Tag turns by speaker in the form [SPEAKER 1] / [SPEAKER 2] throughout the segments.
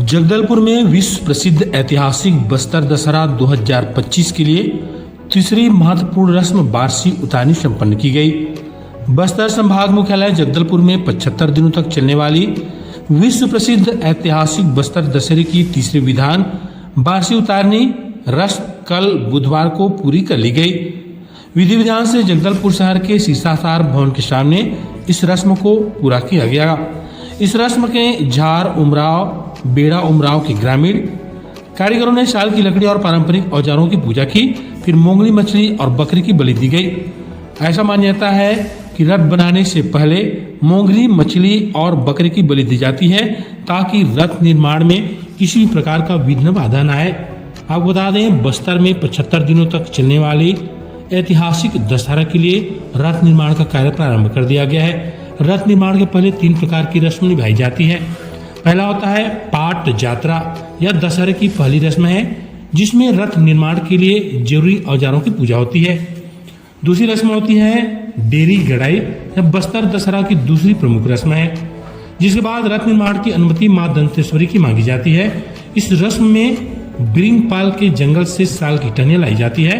[SPEAKER 1] जगदलपुर में विश्व प्रसिद्ध ऐतिहासिक बस्तर दशहरा 2025 के लिए तीसरी महत्वपूर्ण रस्म बारसी उतारनी संपन्न की गई। बस्तर संभाग मुख्यालय जगदलपुर में 75 दिनों तक चलने वाली विश्व प्रसिद्ध ऐतिहासिक बस्तर दशहरे की तीसरी विधान बारसी उतारनी रस्म कल बुधवार को पूरी कर ली गई। विधि विधान से जगदलपुर शहर के शीशासार भवन के सामने इस रस्म को पूरा किया गया। इस रस्म के झार उमराव बेड़ा उमराव के ग्रामीण कारीगरों ने साल की लकड़ी और पारंपरिक औजारों की पूजा की। फिर मोंगली मछली और बकरी की बलि दी गई। ऐसा मान्यता है कि रथ बनाने से पहले मोंगली मछली और बकरी की बलि दी जाती है ताकि रथ निर्माण में किसी प्रकार का विघ्न बाधा न आए। आपको बता दें, बस्तर में 75 दिनों तक चलने वाली ऐतिहासिक दशहरा के लिए रथ निर्माण का कार्य प्रारंभ कर दिया गया है। रथ निर्माण के पहले 3 प्रकार की रस्म निभाई जाती है। पहला होता है पाट यात्रा। यह दशहरे की पहली रस्म है जिसमें रथ निर्माण के लिए जरूरी औजारों की पूजा होती है। दूसरी रस्म होती है डेरी गड़ाई। यह बस्तर दशहरा की दूसरी प्रमुख रस्म है, जिसके बाद रथ निर्माण की अनुमति मां दंतेश्वरी की मांगी जाती है। इस रस्म में बिरिंगपाल के जंगल से साल की टहनियां लाई जाती है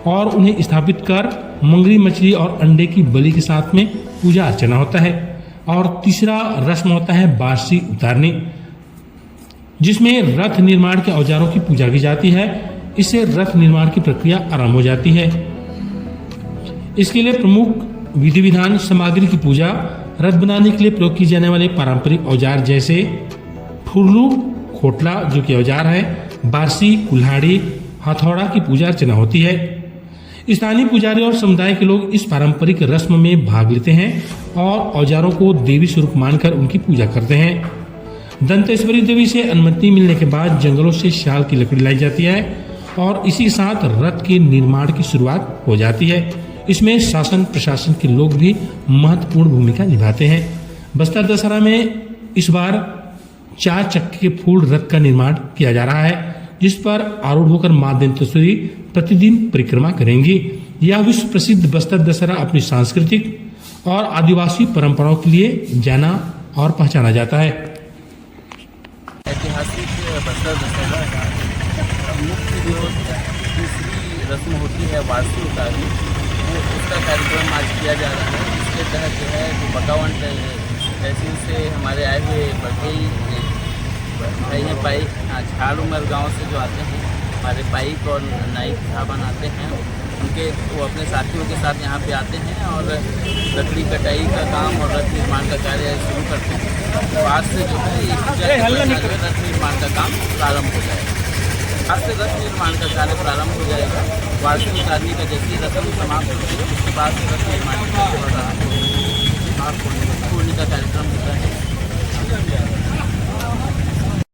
[SPEAKER 1] और उन्हें स्थापित कर मंगरी मछली और अंडे की बलि के साथ में पूजा अर्चना होता है। और तीसरा रस्म होता है बारसी उतारनी, जिसमें रथ निर्माण के औजारों की पूजा की जाती है। इससे रथ निर्माण की प्रक्रिया आरंभ हो जाती है। इसके लिए प्रमुख विधि विधान सामग्री की पूजा, रथ बनाने के लिए प्रयोग किए जाने वाले पारंपरिक औजार जैसे फुरलू खोटला जो कि औजार है, बारसी कुल्हाड़ी हथौड़ा की पूजा अर्चना होती है। स्थानीय पुजारी और समुदाय के लोग इस पारंपरिक रस्म में भाग लेते हैं और औजारों को देवी स्वरूप मानकर उनकी पूजा करते हैं। दंतेश्वरी देवी से अनुमति मिलने के बाद जंगलों से शाल की लकड़ी लाई जाती है और इसी साथ रथ के निर्माण की शुरुआत हो जाती है। इसमें शासन प्रशासन के लोग भी महत्वपूर्ण भूमिका निभाते हैं। बस्तर दशहरा में इस बार 4 चक्के के फूल रथ का निर्माण किया जा रहा है, जिस पर आरूढ़ होकर मां दंतेश्वरी प्रतिदिन परिक्रमा करेंगी। यह विश्व प्रसिद्ध बस्तर दशहरा अपनी सांस्कृतिक और आदिवासी परंपराओं के लिए जाना और पहचाना जाता है।
[SPEAKER 2] ऐतिहासिक बस्तर दशहरा का मुख्य जो तीसरी रस्म होती है वार्षिक उतारनी, वो उसका कार्यक्रम आज किया जा रहा है। इसके तहत जो है जो बकावन तहसील से हमारे आए हुए बघेल भाई हैं, पाई झाड़ उमर गाँव से जो आते हैं, हमारे पाइक और नाइक साहबान आते हैं, उनके वो अपने साथियों के साथ यहाँ पे आते हैं और लकड़ी कटाई का काम और रथ निर्माण का कार्य शुरू करते हैं। तो आज से जो है रथ निर्माण का काम प्रारंभ हो जाएगा। आज से रथ निर्माण का कार्य प्रारंभ हो जाएगा। वार्षिक उतारनी का जैसी रस्म समाप्त होती है उसके बाद से रथ निर्माण का पूर्णिमा कार्यक्रम होता है।